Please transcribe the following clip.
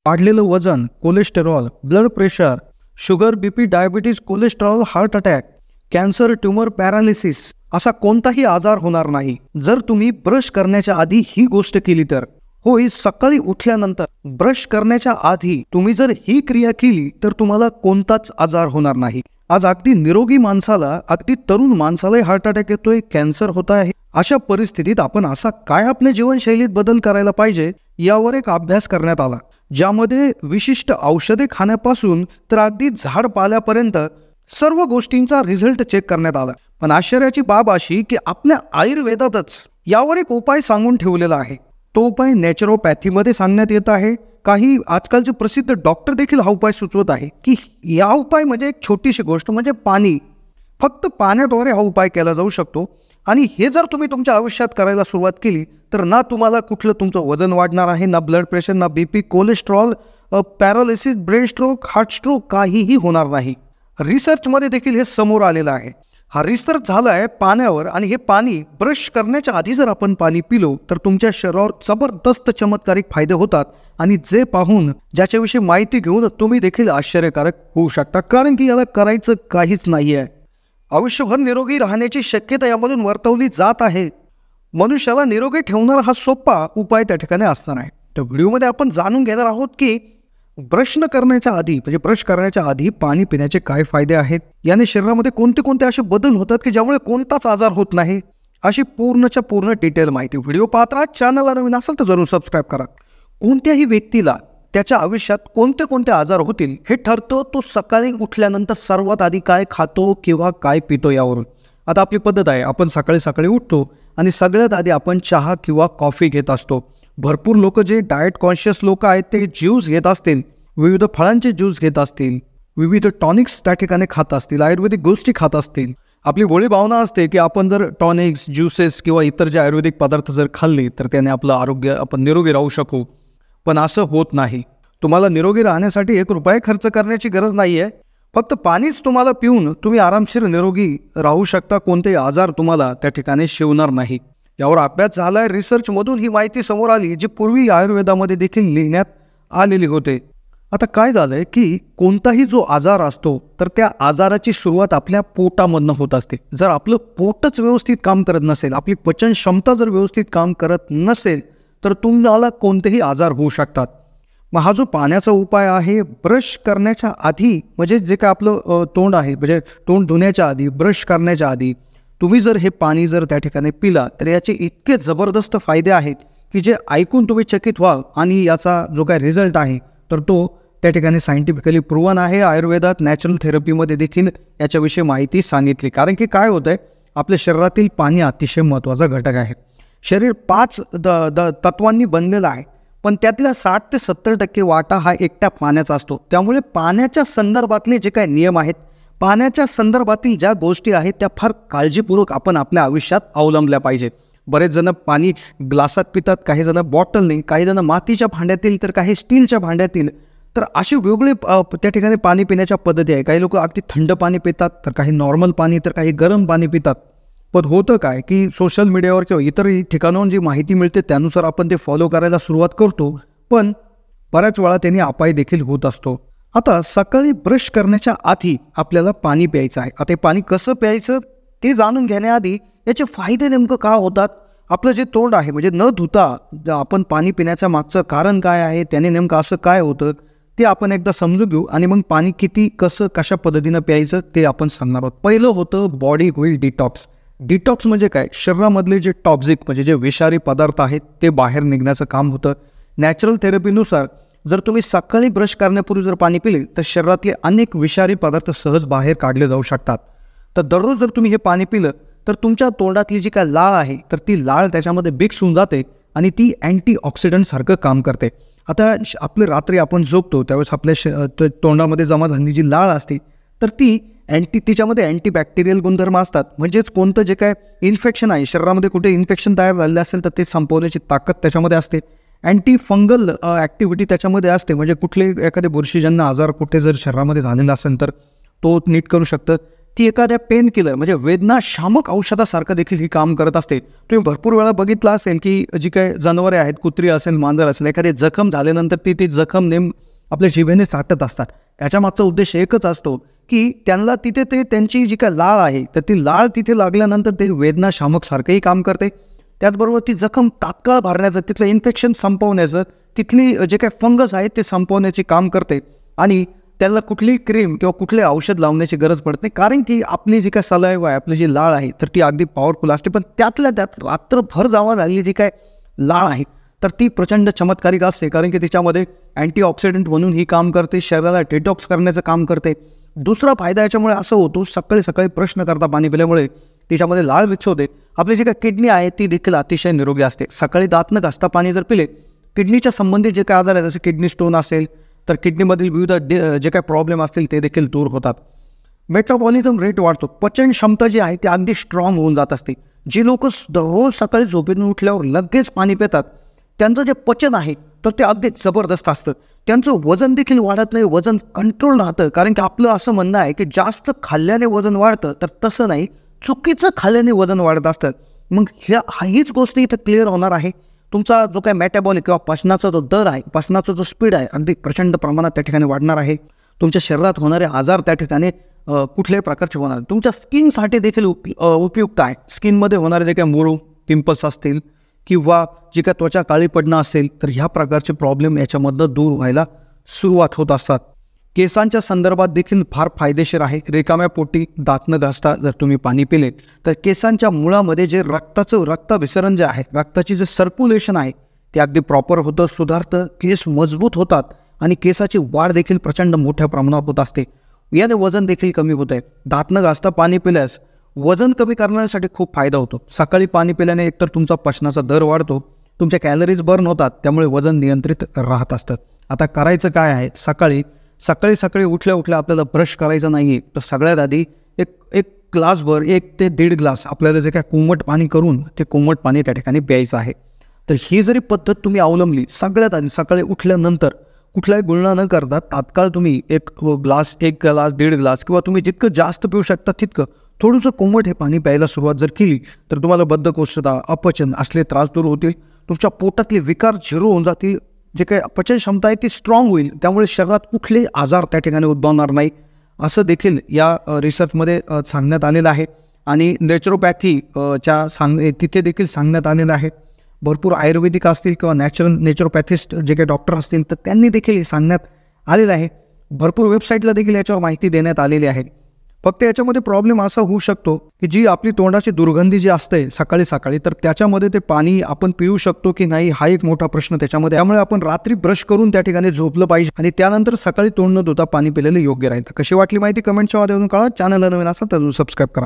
वाढलेलं वजन, cholesterol, blood pressure, sugar, BP, diabetes, cholesterol, heart attack, cancer, tumour, paralysis असा कोणताही आजार होणार नाही जर तुम्ही ब्रश करण्याच्या आधी ही गोष्ट केली तर. होय, सकाळी उठल्यानंतर ब्रश करण्याच्या आधी तुम्ही जर ही क्रिया केली तर तुम्हाला कोणताच आजार होणार नाही. आज अगदी निरोगी माणसाला, अगदी तरुण माणसालाही हार्ट अटॅक येतोय, कॅन्सर होत आहे. अशा परिस्थितीत आपण असा काय आपल्या जीवनशैलीत बदल करायला पाहिजे यावर एक अभ्यास करण्यात आला, ज्यामध्ये विशिष्ट औषधे खाण्यापासून तर अगदी झाड पाल्यापर्यंत सर्व गोष्टींचा रिझल्ट चेक करण्यात आला. पण आश्चर्याची बाब अशी की आपल्या आयुर्वेदातच यावर एक उपाय सांगून ठेवलेला आहे. तो उपाय नॅचरोपॅथीमध्ये सांगण्यात येत आहे. काही आजकालचे प्रसिद्ध डॉक्टर देखील हा उपाय सुचवत आहे की या उपाय म्हणजे एक छोटीशी गोष्ट म्हणजे पाणी. फक्त पाण्याद्वारे हा उपाय केला जाऊ शकतो. आणि हे जर तुम्ही तुमच्या आयुष्यात करायला सुरुवात केली तर ना तुम्हाला कुठलं तुमचं वजन वाढणार आहे, ना ब्लड प्रेशर, ना BP, cholesterol, paralysis, brain stroke, heart stroke काहीही होणार नाही. रिसर्चमध्ये देखील हे समोर आलेलं आहे. हा रिसर्च झाला आहे पाण्यावर. आणि हे पाणी ब्रश करण्याच्या आधी जर आपण पाणी पिलो तर तुमच्या शरीरावर जबरदस्त चमत्कारिक फायदे होतात. आणि जे पाहून, ज्याच्याविषयी माहिती घेऊन तुम्ही देखील आश्चर्यकारक होऊ शकता, कारण की याला करायचं काहीच नाही आहे. आयुष्यभर निरोगी राहण्याची शक्यता यामधून वर्तवली जात आहे. मनुष्याला निरोगी ठेवणारा हा सोपा उपाय त्या ठिकाणी असणार आहे. तर व्हिडिओमध्ये आपण जाणून घेणार आहोत की ब्रश करण्याच्या आधी पाणी पिण्याचे काय फायदे आहेत, याने शरीरामध्ये कोणते कोणते असे बदल होतात की ज्यामुळे कोणताच आजार होत नाही, अशी पूर्णच्या पूर्ण डिटेल माहिती. व्हिडिओ पाहता चॅनलला नवीन असेल तर जरूर सबस्क्राईब करा. कोणत्याही व्यक्तीला त्याच्या आयुष्यात कोणते कोणते आजार होतील हे ठरतो तो सकाळी उठल्यानंतर सर्वात आधी काय खातो किंवा काय पितो यावरून. आता आपली पद्धत आहे, आपण सकाळी सकाळी उठतो आणि सगळ्यात आधी आपण चहा किंवा कॉफी घेत असतो. भरपूर लोक जे डाएट कॉन्शियस लोक आहेत ते ज्यूस घेत असतील, विविध फळांचे ज्यूस घेत असतील, विविध टॉनिक्स त्या ठिकाणी खात असतील, आयुर्वेदिक गोष्टी खात असतील. आपली भोळी भावना असते की आपण जर टॉनिक्स, ज्युसेस किंवा इतर जे आयुर्वेदिक पदार्थ जर खाल्ले तर त्याने आपलं आरोग्य, आपण निरोगी राहू शकू. पण असं होत नाही. तुम्हाला निरोगी राहण्यासाठी ₹1 खर्च करण्याची गरज नाही आहे. फक्त पाणीच तुम्हाला पिऊन तुम्ही आरामशीर निरोगी राहू शकता. कोणतेही आजार तुम्हाला त्या ठिकाणी शिवणार नाही. यावर अभ्यास झाला आहे. रिसर्चमधून ही माहिती समोर आली जी पूर्वी आयुर्वेदामध्ये देखील लिहिण्यात आलेली होते. आता काय झालंय की कोणताही जो आजार असतो तर त्या आजाराची सुरुवात आपल्या पोटामधनं होत असते. जर आपलं पोटच व्यवस्थित काम करत नसेल, आपली पचन क्षमता जर व्यवस्थित काम करत नसेल तर तुम्हाला कोणतेही आजार होऊ शकतात. मग हा जो पाण्याचा उपाय आहे, ब्रश करण्याच्या आधी, म्हणजे जे काय आपलं तोंड आहे, म्हणजे तोंड धुण्याच्या आधी, ब्रश करण्याच्या आधी तुम्ही जर हे पाणी जर त्या ठिकाणी पिला तर याचे इतके जबरदस्त फायदे आहेत की जे ऐकून तुम्ही चकित व्हाल. आणि याचा जो काय रिझल्ट आहे तर तो त्या ठिकाणी सायंटिफिकली प्रूव्हन आहे. आयुर्वेदात नॅचरल थेरपीमध्ये देखील याच्याविषयी माहिती सांगितली. कारण की काय होतं आहे, आपल्या शरीरातील पाणी अतिशय महत्त्वाचा घटक आहे. शरीर 5 तत्वांनी बनलेलं आहे, पण त्यातल्या 60 ते 70% वाटा हा एकट्या पाण्याचा असतो. त्यामुळे पाण्याच्या संदर्भातले जे काही नियम आहेत, पाण्याच्या संदर्भातील ज्या गोष्टी आहेत त्या फार काळजीपूर्वक आपण आपल्या आयुष्यात अवलंबल्या पाहिजेत. बरेच जण पाणी ग्लासात पितात, काही जण बॉटलने, काही जण मातीच्या भांड्यातील, तर काही स्टीलच्या भांड्यातील. तर अशी वेगवेगळे त्या ठिकाणी पाणी पिण्याच्या पद्धती आहे. काही लोक अगदी थंड पाणी पितात, तर काही नॉर्मल पाणी, तर काही गरम पाणी पितात. पण होतं काय की सोशल मीडियावर किंवा इतर ठिकाणाहून जी माहिती मिळते त्यानुसार आपण ते फॉलो करायला सुरुवात करतो, पण बऱ्याच वेळा त्यांनी अपाय देखील होत असतो. आता सकाळी ब्रश करण्याच्या आधी आपल्याला पाणी प्यायचं आहे. आता हे पाणी कसं प्यायचं ते जाणून घेण्याआधी याचे फायदे नेमकं का होतात, आपलं जे तोंड आहे म्हणजे न धुता आपण पाणी पिण्याच्या मागचं कारण काय आहे, त्याने नेमकं असं काय होतं ते आपण एकदा समजून घेऊ. आणि मग पाणी किती, कसं, कशा पद्धतीनं प्यायचं ते आपण सांगणार आहोत. पहिलं होतं बॉडी होईल डिटॉक्स. डिटॉक्स म्हणजे काय, शरीरामधले जे टॉक्झिक म्हणजे जे विषारी पदार्थ आहेत ते बाहेर निघण्याचं काम होतं. नॅचरल थेरपीनुसार जर तुम्ही सकाळी ब्रश करण्यापूर्वी जर पाणी पिले तर शरीरातले अनेक विषारी पदार्थ सहज बाहेर काढले जाऊ शकतात. तर दररोज जर तुम्ही हे पाणी पिलं तर तुमच्या तोंडातली जी काय लाळ आहे तर ती लाळ त्याच्यामध्ये मिक्स होऊन जाते आणि ती अँटीऑक्सिडंटसारखं काम करते. आता आपले रात्री आपण झोपतो त्यावेळेस आपल्या तोंडामध्ये जमा झालेली जी लाळ असते तर ती तिच्यामध्ये अँटीबॅक्टेरियल गुणधर्म असतात. म्हणजेच कोणतं जे काय इन्फेक्शन आहे शरीरामध्ये, कुठे इन्फेक्शन तयार झालेलं असेल तर ते संपवण्याची ताकद त्याच्यामध्ये असते. अँटी फंगल ॲक्टिव्हिटी त्याच्यामध्ये असते, म्हणजे कुठले एखादे बुरशीजन्य आजार कुठे जर शरीरामध्ये झालेला असेल तर तो नीट करू शकतं. ती एखाद्या पेन किलर म्हणजे वेदनाशामक औषधासारखं देखील ही काम करत असते. तुम्ही भरपूर वेळा बघितलं असेल की जी काही जनावरे आहेत, कुत्री असेल, मांजर असेल, एखादी जखम झाल्यानंतर ती जखम आपल्या जिभेने चाटत असतात. त्याच्यामागचा उद्देश एकच असतो की त्यांना तिथे ते त्यांची जी काय लाळ आहे तर ती लाळ तिथे लागल्यानंतर ते वेदनाशामक सारखंही काम करते. त्याचबरोबर ती जखम तात्काळ भरण्याचं, तिथलं इन्फेक्शन संपवण्याचं, तिथली जे काही फंगस आहेत ते संपवण्याचे काम करते. आणि त्याला कुठलीही क्रीम किंवा कुठले औषध लावण्याची गरज पडत नाही, कारण की आपली जी काय सलाइवा आहे, आपली जी लाळ आहे तर ती अगदी पॉवरफुल असते. पण त्यातल्या त्यात रात्रभर जावा झालेली जी काय लाळ आहे तर ती प्रचंड चमत्कारिक असते, कारण की तिच्यामध्ये अँटीऑक्सिडंट म्हणून ही काम करते, शरीराला डिटॉक्स करण्याचं काम करते. दुसरा फायदा याच्यामुळे असं होतो, सकाळी सकाळी प्रश्न करता पाणी पिल्यामुळे तिच्यामध्ये लाळ मिक्स होते. आपली जी काही किडनी आहे ती देखील अतिशय निरोगी असते. सकाळी दात न घासता पाणी जर पिले, किडनीच्या संबंधित जे काही आजार आहेत जसे किडनी स्टोन असेल तर किडनीमधील विविध जे काही प्रॉब्लेम असतील ते देखील दूर होतात. मेटाबॉलिझम रेट वाढतो, पचन क्षमता जी आहे ती अगदी स्ट्रॉंग होऊन जात असते. जी लोक दररोज सकाळी झोपेतून उठल्यावर लगेच पाणी पितात त्यांचं जे पचन आहे तर ते अगदी जबरदस्त असतं. त्यांचं वजन देखील वाढत नाही, वजन कंट्रोल राहतं. कारण की आपलं असं म्हणणं आहे की जास्त खाल्ल्याने वजन वाढतं, तर तसं नाही, चुकीचं खाल्ल्याने वजन वाढत असतं. मग हीच गोष्ट इथं क्लिअर होणार आहे. तुमचा जो काय मेटाबॉलिक किंवा पचनाचा जो दर आहे, पचनाचा जो स्पीड आहे अगदी प्रचंड प्रमाणात त्या ठिकाणी वाढणार आहे. तुमच्या शरीरात होणारे आजार त्या ठिकाणी कुठल्याही प्रकारचे होणार. तुमच्या स्किनसाठी देखील उपयुक्त आहे. स्किनमध्ये होणारे जे काही मुरू, पिंपल्स असतील किंवा जी काय त्वचा काळी पडणं असेल तर ह्या प्रकारचे प्रॉब्लेम याच्यामधनं दूर व्हायला सुरुवात होत असतात. केसांच्या संदर्भात देखील फार फायदेशीर आहे. रिकाम्या पोटी दात न घासता जर तुम्ही पाणी पिले तर केसांच्या मुळामध्ये जे रक्ताभिसरण जे आहे, रक्ताची जे सर्क्युलेशन आहे ते अगदी प्रॉपर होतं, सुधारतं, केस मजबूत होतात आणि केसाची वाढ देखील प्रचंड मोठ्या प्रमाणात होत असते. याने वजन देखील कमी होत आहे. दात न घासता पाणी पिल्यास वजन कमी करण्यासाठी खूप फायदा होतो. सकाळी पाणी पिल्याने एकतर तुमचा पचनाचा दर वाढतो, तुमच्या कॅलरीज बर्न होतात, त्यामुळे वजन नियंत्रित राहत असतं. आता करायचं काय आहे, सकाळी उठल्या आपल्याला ब्रश करायचं नाही तर सगळ्यात आधी एक ग्लासभर 1 ते 1.5 ग्लास आपल्याला जे काय कोमट पाणी करून ते कोमट पाणी त्या ठिकाणी प्यायचं आहे. तर ही जरी पद्धत तुम्ही अवलंबली, सगळ्यात आधी सकाळी उठल्यानंतर कुठलाही गुळणा न करता तात्काळ तुम्ही 1 ग्लास 1.5 ग्लास किंवा तुम्ही जितकं जास्त पिऊ शकता तितकं थोडंसं कोमट हे पाणी प्यायला सुरुवात जर केली तर तुम्हाला बद्धकोष्ठता, अपचन असले त्रास दूर होतील. तुमच्या पोटातले विकार झिरो होऊन जातील. जे काही पचन क्षमता आहे ती स्ट्रॉंग होईल, त्यामुळे शरीरात कुठलेही आजार त्या ठिकाणी उद्भवणार नाही, असं देखील या रिसर्चमध्ये सांगण्यात आलेलं आहे. आणि नॅचरोपॅथी तिथे देखील सांगण्यात आलेलं आहे. भरपूर आयुर्वेदिक असतील किंवा नॅचरोपॅथिस्ट जे काही डॉक्टर असतील तर त्यांनी देखील सांगण्यात आलेलं आहे. भरपूर वेबसाईटला देखील याच्यावर माहिती देण्यात आलेली आहे. फक्त याच्यामध्ये प्रॉब्लेम असा होऊ शकतो की जी आपली तोंडाची दुर्गंधी जी असते सकाळी तर त्याच्यामध्ये ते पाणी आपण पिऊ शकतो की नाही हा एक मोठा प्रश्न त्याच्यामध्ये. त्यामुळे आपण रात्री ब्रश करून त्या ठिकाणी झोपलं पाहिजे आणि त्यानंतर सकाळी तोंड न धुता पाणी पिलेलं योग्य राहील. कशी वाटली माहिती कमेंटच्या माध्यमातून कळवा. चॅनलला नवीन असेल तर सबस्क्राईब करा.